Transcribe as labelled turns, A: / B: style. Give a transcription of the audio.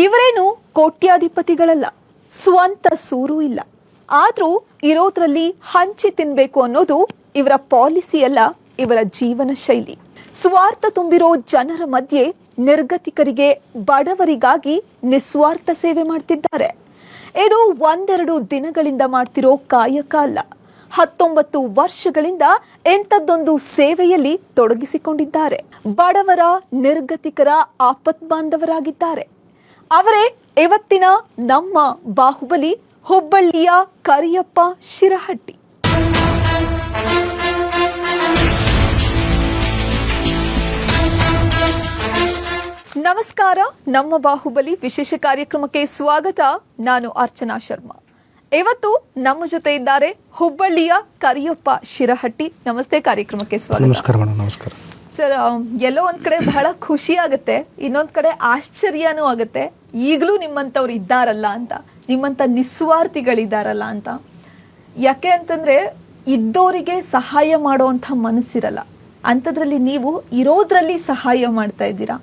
A: ಇವರೇನು ಕೋಟ್ಯಾಧಿಪತಿಗಳಲ್ಲ, ಸ್ವಂತ ಸೂರು ಇಲ್ಲ. ಆದ್ರೂ ಇರೋದ್ರಲ್ಲಿ ಹಂಚಿ ತಿನ್ಬೇಕು ಅನ್ನೋದು ಇವರ ಪಾಲಿಸಿ ಅಲ್ಲ, ಇವರ ಜೀವನ ಶೈಲಿ. ಸ್ವಾರ್ಥ ತುಂಬಿರೋ ಜನರ ಮಧ್ಯೆ ನಿರ್ಗತಿಕರಿಗೆ, ಬಡವರಿಗಾಗಿ ನಿಸ್ವಾರ್ಥ ಸೇವೆ ಮಾಡ್ತಿದ್ದಾರೆ. ಇದು ಒಂದೆರಡು ದಿನಗಳಿಂದ ಮಾಡ್ತಿರೋ ಕಾಯಕ ಅಲ್ಲ, 19 ವರ್ಷಗಳಿಂದ ಎಂಥದ್ದೊಂದು ಸೇವೆಯಲ್ಲಿ ತೊಡಗಿಸಿಕೊಂಡಿದ್ದಾರೆ. ಬಡವರ, ನಿರ್ಗತಿಕರ ಆಪತ್ ಬಾಂಧವರಾಗಿದ್ದಾರೆ. ಅವರೇ ಇವತ್ತಿನ ನಮ್ಮ ಬಾಹುಬಲಿ, ಹುಬ್ಬಳ್ಳಿಯ ಕರಿಯಪ್ಪ ಶಿರಹಟ್ಟಿ. ನಮಸ್ಕಾರ, ನಮ್ಮ ಬಾಹುಬಲಿ ವಿಶೇಷ ಕಾರ್ಯಕ್ರಮಕ್ಕೆ ಸ್ವಾಗತ. ನಾನು ಅರ್ಚನಾ ಶರ್ಮಾ. ಇವತ್ತು ನಮ್ಮ ಜೊತೆ ಇದ್ದಾರೆ ಹುಬ್ಬಳ್ಳಿಯ ಕರಿಯಪ್ಪ ಶಿರಹಟ್ಟಿ. ನಮಸ್ತೆ, ಕಾರ್ಯಕ್ರಮಕ್ಕೆ ಸ್ವಾಗತ.
B: ನಮಸ್ಕಾರ ಮೇಡಮ್. ನಮಸ್ಕಾರ
A: ಸರ್. ಎಲ್ಲೋ ಒಂದ್ ಕಡೆ ಬಹಳ ಖುಷಿ ಆಗುತ್ತೆ, ಇನ್ನೊಂದ್ ಕಡೆ ಆಶ್ಚರ್ಯನೂ ಆಗುತ್ತೆ. ಈಗಲೂ ನಿಮ್ಮಂಥವ್ರು ಇದ್ದಾರಲ್ಲ ಅಂತ, ನಿಮ್ಮಂಥ ನಿಸ್ವಾರ್ಥಿಗಳಿದ್ದಾರಲ್ಲ ಅಂತ. ಯಾಕೆ ಅಂತಂದ್ರೆ ಇದ್ದೋರಿಗೆ ಸಹಾಯ ಮಾಡುವಂಥ ಮನಸ್ಸಿರಲ್ಲ, ಅಂಥದ್ರಲ್ಲಿ ನೀವು ಇರೋದ್ರಲ್ಲಿ ಸಹಾಯ ಮಾಡ್ತಾ ಇದ್ದೀರಾ.